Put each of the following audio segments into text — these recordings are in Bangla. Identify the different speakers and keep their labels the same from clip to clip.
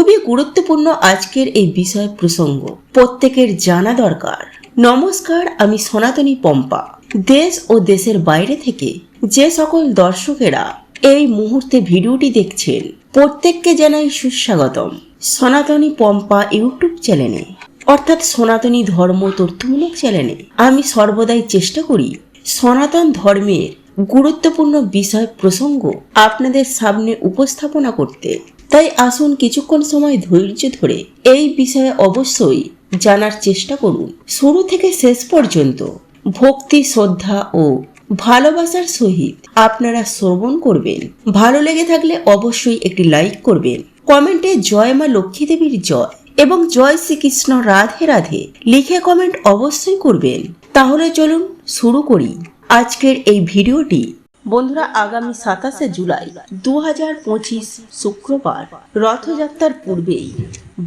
Speaker 1: খুবই গুরুত্বপূর্ণ আজকের এই বিষয় প্রসঙ্গ প্রত্যেকের জানা দরকার। নমস্কার, আমি সনাতনী পম্পা। দেশ ও দেশের বাইরে থেকে যে সকল দর্শকেরা এই মুহূর্তে ভিডিওটি দেখছেন প্রত্যেককে জানাই সুস্বাগতম সনাতনী পম্পা ইউটিউব চ্যানেলে, অর্থাৎ সনাতনী ধর্ম তথ্যমূলক চ্যানেলে। আমি সর্বদাই চেষ্টা করি সনাতন ধর্মের গুরুত্বপূর্ণ বিষয় প্রসঙ্গ আপনাদের সামনে উপস্থাপনা করতে। তাই আসুন কিছুক্ষণ সময় ধৈর্য ধরে এই বিষয়ে অবশ্যই জানার চেষ্টা করুন। শুরু থেকে শেষ পর্যন্ত ভক্তি, শ্রদ্ধা ও ভালোবাসার সহিত আপনারা শ্রবণ করবেন। ভালো লেগে থাকলে অবশ্যই একটি লাইক করবেন। কমেন্টে জয় মা লক্ষ্মী দেবীর জয় এবং জয় শ্রীকৃষ্ণ রাধে রাধে লিখে কমেন্ট অবশ্যই করবেন। তাহলে চলুন শুরু করি আজকের এই ভিডিওটি। বন্ধুরা, আগামী 27শে জুলাই 2025 শুক্রবার রথযাত্রার পূর্বেই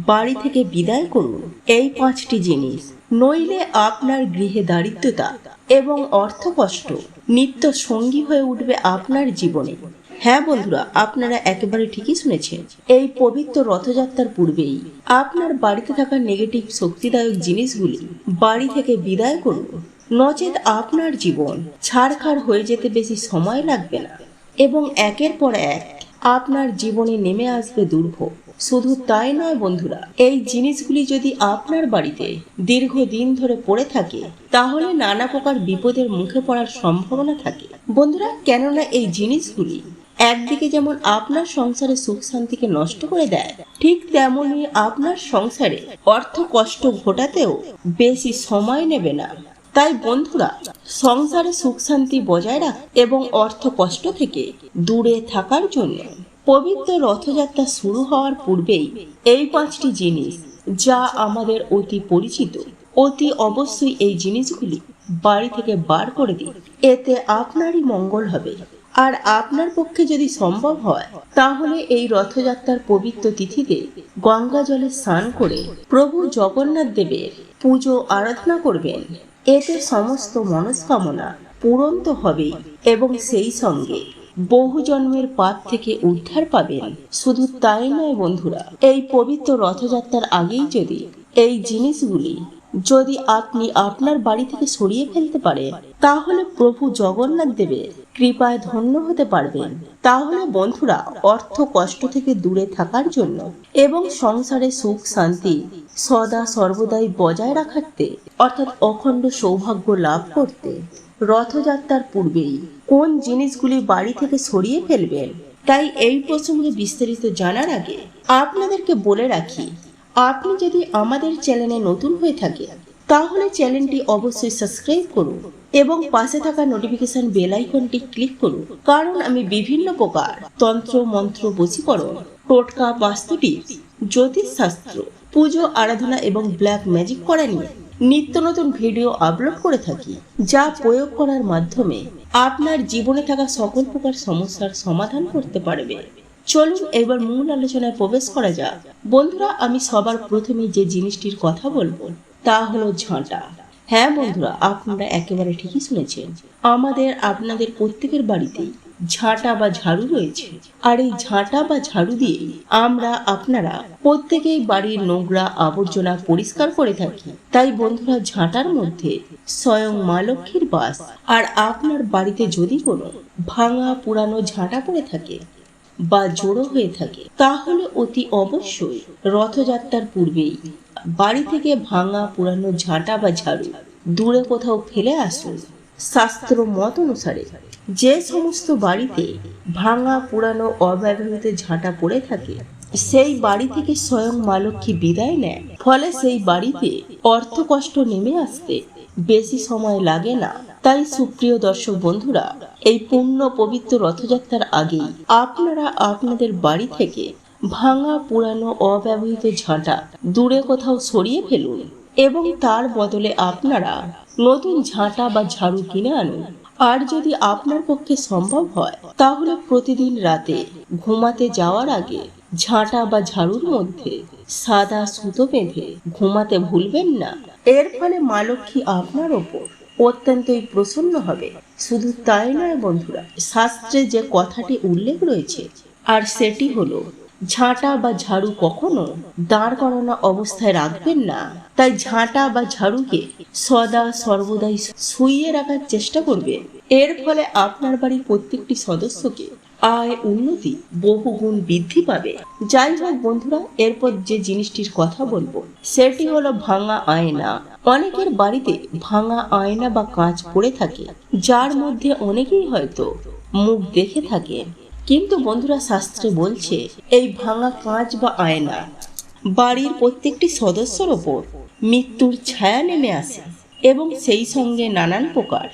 Speaker 1: বাড়ি থেকে বিদায় করুন এই 5টি জিনিস, নইলে আপনার গৃহে দারিদ্রতা এবং অর্থকষ্ট নিত্য সঙ্গী হয়ে উঠবে আপনার জীবনে। হ্যাঁ বন্ধুরা, আপনারা একেবারে ঠিকই শুনেছেন। এই পবিত্র রথযাত্রার পূর্বেই আপনার বাড়িতে থাকা নেগেটিভ শক্তিদায়ক জিনিসগুলি বাড়ি থেকে বিদায় করুন, নচেত আপনার জীবন ছাড়খাড় হয়ে যেতে বেশি সময় লাগবে না এবং একের পর এক আপনার জীবনে নেমে আসবে দুর্ভোগ। শুধু তাই নয় বন্ধুরা, এই জিনিসগুলি যদি আপনার বাড়িতে দীর্ঘদিন ধরে পড়ে থাকে তাহলে নানা প্রকার বিপদের মুখে পড়ার সম্ভাবনা থাকে বন্ধুরা। কেননা এই জিনিসগুলি একদিকে যেমন আপনার সংসারে সুখ শান্তিকে নষ্ট করে দেয়, ঠিক তেমনি আপনার সংসারে অর্থ কষ্ট ঘটাতেও বেশি সময় নেবে না। তাই বন্ধুরা, সংসারে সুখ শান্তি বজায় রাখ এবং অর্থ কষ্ট থেকে দূরে থাকার জন্য পবিত্র রথযাত্রা শুরু হওয়ার পূর্বেই এই 5টি জিনিস, যা আমাদের অতি পরিচিত, অতি অবশ্যই এই জিনিসগুলি বাড়ি থেকে বার করে দিন। এতে আপনারই মঙ্গল হবে। আর আপনার পক্ষে যদি সম্ভব হয় তাহলে এই রথযাত্রার পবিত্র তিথিতে গঙ্গা জলে স্নান করে প্রভু জগন্নাথ দেবের পুজো আরাধনা করবেন। এতে সমস্ত মনস্কামনা পূরণ তো হবেই এবং সেই সঙ্গে বহু জন্মের পাপ থেকে উদ্ধার পাবেন। শুধু তাই নয় বন্ধুরা, এই পবিত্র রথযাত্রার আগেই যদি এই জিনিসগুলি আপনি আপনার বাড়ি থেকে সরিয়ে ফেলতে পারেন তাহলে প্রভু জগন্নাথ দেবের কৃপায় ধন্য হতে পারবেন। তাহলে বন্ধুরা, অর্থ কষ্ট থেকে দূরে থাকার জন্য এবং সংসারে সুখ শান্তি সদা সর্বদাই বজায় রাখতে, অর্থাৎ অখণ্ড সৌভাগ্য লাভ করতে রথযাত্রার পূর্বেই কোন জিনিসগুলি বাড়ি থেকে সরিয়ে ফেলবেন। তাই এই প্রসঙ্গে বিস্তারিত জানার আগে আপনাদেরকে বলে রাখি, আপনি যদি আমাদের চ্যানেলে নতুন হয়ে থাকে তাহলে চ্যানেলটি অবশ্যই সাবস্ক্রাইব করুন এবং পাশে থাকা নোটিফিকেশন বেল আইকনটি ক্লিক করুন, কারণ আমি বিভিন্ন প্রকার তন্ত্র মন্ত্র বশীকরণ, টোটকা, বাস্তু টিপস, জ্যোতিষ শাস্ত্র, পুজো আরাধনা এবং ব্ল্যাক ম্যাজিক করা নিয়ে নিত্য নতুন ভিডিও আপলোড করে থাকি, যা প্রয়োগ করার মাধ্যমে আপনার জীবনে থাকা সকল প্রকার সমস্যার সমাধান করতে পারবে। চলুন এবার মূল আলোচনায় প্রবেশ করা যাক। বন্ধুরা, আমি সবার প্রথমে যে জিনিসটির কথা বলবো তা হলো ঝাঁটা। হ্যাঁ বন্ধুরা, আপনারা একেবারে ঠিকই শুনেছেন। আপনাদের প্রত্যেকের বাড়িতেই ঝাঁটা বা ঝাড়ু রয়েছে। আর এই ঝাঁটা বা ঝাড়ু দিয়ে আপনারা প্রত্যেকেই বাড়ির নোংরা আবর্জনা পরিষ্কার করে থাকি। তাই বন্ধুরা, ঝাঁটার মধ্যে স্বয়ং মা লক্ষ্মীর বাস। আর আপনার বাড়িতে যদি কোনো ভাঙা পুরানো ঝাঁটা পড়ে থাকে বা জড়ো হয়ে থাকে তাহলে অতি অবশ্যই রথযাত্রার পূর্বেই বাড়ি থেকে ভাঙা পুরানো ঝাঁটা বা ঝাড়ু দূরে কোথাও ফেলে আসুন। শাস্ত্র মত অনুসারে যে সমস্ত বাড়িতে ভাঙা পুরানো অব্যবহৃত ঝাঁটা পড়ে থাকে সেই বাড়ি থেকে স্বয়ং মা লক্ষ্মী বিদায় নেয়, ফলে সেই বাড়িতে অর্থ কষ্ট নেমে আসতে বেশি সময় লাগে না। তাই সুপ্রিয় দর্শক বন্ধুরা, এই পূর্ণ পবিত্র রথযাত্রার আগেই আপনারা আপনাদের বাড়ি থেকে ভাঙা পুরানো অব্যবহৃত ঝাঁটা দূরে কোথাও সরিয়ে ফেলুন এবং তার বদলে আপনারা নতুন ঝাঁটা বা ঝাড়ু কিনে আনুন। আর যদি আপনার পক্ষে সম্ভব হয় তাহলে প্রতিদিন রাতে ঘুমাতে যাওয়ার আগে ঝাঁটা বা ঝাড়ুর মধ্যে সাদা সুতো বেঁধে ঘুমাতে ভুলবেন না। এর ফলে মা লক্ষ্মী আপনার ওপর অত্যন্তই প্রসন্ন হবে। শুধু তাই নয় বন্ধুরা, শাস্ত্রে যে কথাটি উল্লেখ রয়েছে আর সেটি হলো ঝাঁটা বা ঝাড়ু কখনো দাঁড় করানো অবস্থায় রাখবেন না। তাই ঝাঁটা বা ঝাড়ুকে সদা সর্বদাই শুইয়ে রাখার চেষ্টা করবেন। এর ফলে আপনার বাড়ির প্রত্যেকটি সদস্যকে আয় উন্নতি বহুগুণ বৃদ্ধি পাবে। যাই হোক বন্ধুরা, এরপর যে জিনিসটির কথা বলবো সেটি হলো ভাঙা আয়না। অনেকের বাড়িতে ভাঙা আয়না বা কাঁচ পড়ে থাকে, যার মধ্যে অনেকেই হয়তো মুখ দেখে থাকে। কিন্তু বন্ধুরা, শাস্ত্রে বলছে এই ভাঙা কাঁচ বা আয়না বাড়ির প্রত্যেকটি সদস্যের ওপর মৃত্যুর ছায়া নেমে আসে এবং সেই সঙ্গে নানান প্রকার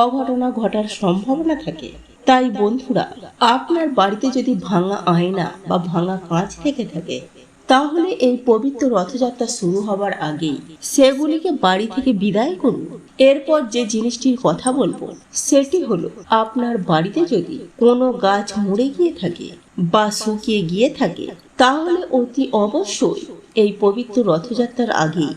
Speaker 1: অঘটনা ঘটার সম্ভাবনা থাকে। তাই বন্ধুরা, আপনার বাড়িতে যদি ভাঙা আয়না বা ভাঙা কাঁচ থেকে থাকে, তাহলে এই পবিত্র রথযাত্রা শুরু হবার আগেই সেগুলিকে বাড়ি থেকে বিদায় করুন। এরপর যে জিনিসটির কথা বলবো সেটি হলো, আপনার বাড়িতে যদি কোনো গাছ মরে গিয়ে থাকে বা শুকিয়ে গিয়ে থাকে, তাহলে অতি অবশ্যই এই পবিত্র রথযাত্রার আগেই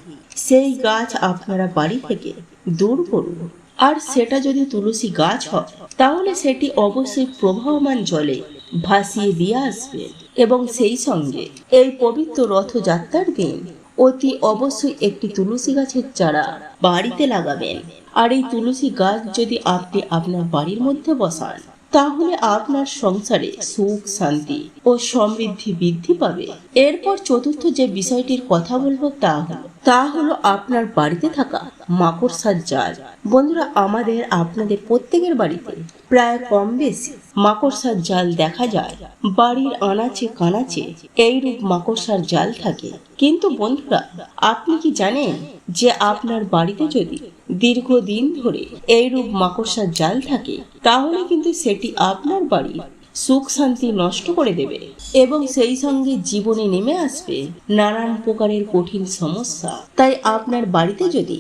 Speaker 1: সেই গাছ আপনারা বাড়ি থেকে দূর করুন। আর সেটা যদি তুলসী গাছ হয়, তাহলে সেটি অবশ্যই প্রবাহমান জলে ভাসিয়ে দিয়ে আসবে এবং সেই সঙ্গে এই পবিত্র রথযাত্রার দিন অতি অবশ্যই একটি তুলসী গাছের চারা বাড়িতে লাগাবেন। আর এই তুলসী গাছ যদি আপনি আপনার বাড়ির মধ্যে বসান, তাহলে আপনার সংসারে সুখ শান্তি ও সমৃদ্ধি বৃদ্ধি পাবে। এরপর চতুর্থ যে বিষয়টির কথা বলবো তা হলো আপনার বাড়িতে থাকা মাকড়সার জাল। বন্ধুরা, আপনাদের প্রত্যেকের বাড়িতে প্রায় কম বেশি মাকড়সার জাল দেখা যায়। বাড়ির আনাচে কানাচে এইরূপ মাকড়সার জাল থাকে। কিন্তু বন্ধুরা, আপনি কি জানেন যে আপনার বাড়িতে যদি দীর্ঘদিন ধরে এইরূপ মাকড়সার জাল থাকে, তাহলে কিন্তু সেটি আপনার বাড়ির সুখ শান্তি নষ্ট করে দেবে এবং সেই সঙ্গে জীবনে নেমে আসবে নানান প্রকারের কঠিন সমস্যা। তাই আপনার বাড়িতে যদি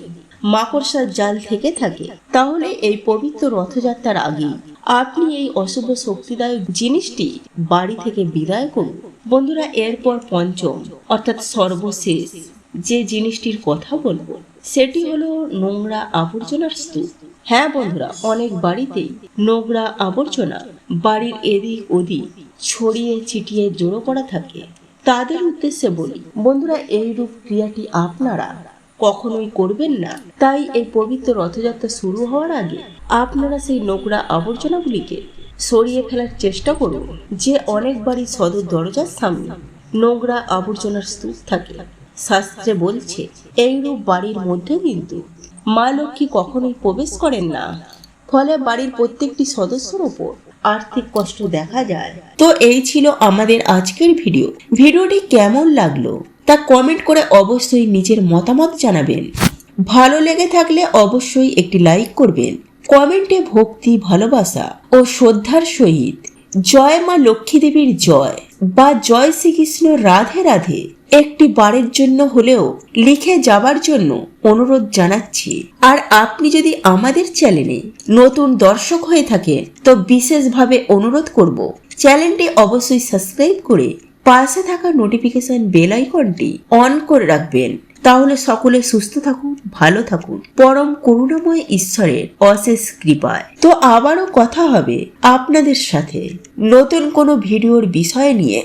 Speaker 1: মাকড়সার জাল থেকে থাকে, তাহলে এই পবিত্র রথযাত্রার আগে আপনি এই অশুভ শক্তিদায়ক জিনিসটি বাড়ি থেকে বিদায় করুন। বন্ধুরা, এরপর পঞ্চম অর্থাৎ সর্বশেষ যে জিনিসটির কথা বলবো সেটি হলো নোংরা আবর্জনার স্তূপ। হ্যাঁ বন্ধুরা, অনেক বাড়িতেই নোংরা আবর্জনা বাড়ির এদিক ওদিক ছড়িয়ে ছিটিয়ে জড়ো করা থাকে। তাদের উদ্দেশ্যে বলি বন্ধুরা, এইরূপ ক্রিয়াটি আপনারা কখনোই করবেন না। তাই এই পবিত্র রথযাত্রা শুরু হওয়ার আগে আপনারা সেই নোংরা আবর্জনাগুলিকে সরিয়ে ফেলার চেষ্টা করুন। যে অনেক বাড়ির সদর দরজার সামনে নোংরা আবর্জনার স্তূপ থাকে, শাস্ত্রে বলছে এইরূপ বাড়ির মধ্যে কিন্তু মা লক্ষ্মী কখনোই প্রবেশ করেন না। ফলে বাড়ির প্রত্যেকটি সদস্যের উপর আর্থিক কষ্ট দেখা যায়। তো এই ছিল আমাদের আজকের ভিডিওটি কেমন লাগলো তা কমেন্ট করে অবশ্যই নিজের মতামত জানাবেন। ভালো লেগে থাকলে অবশ্যই একটি লাইক করবেন। কমেন্টে ভক্তি, ভালোবাসা ও শ্রদ্ধার সহিত জয় মা লক্ষ্মী দেবীর জয় বা জয় শ্রীকৃষ্ণ রাধে রাধে একটি বারের জন্য হলেও লিখে যাবার জন্য অনুরোধ জানাচ্ছি। আর আপনি যদি আমাদের চ্যানেলে নতুন দর্শক হয়ে থাকেন, তো বিশেষভাবে অনুরোধ করব চ্যানেলটি অবশ্যই সাবস্ক্রাইব করে পাশে থাকা নোটিফিকেশন বেল আইকনটি অন করে রাখবেন। তাহলে সকলে সুস্থ থাকুন, ভালো থাকুন, পরম করুণাময় ঈশ্বরের অশেষ কৃপায়। তো আবারও কথা হবে আপনাদের সাথে নতুন কোনো ভিডিওর বিষয় নিয়ে।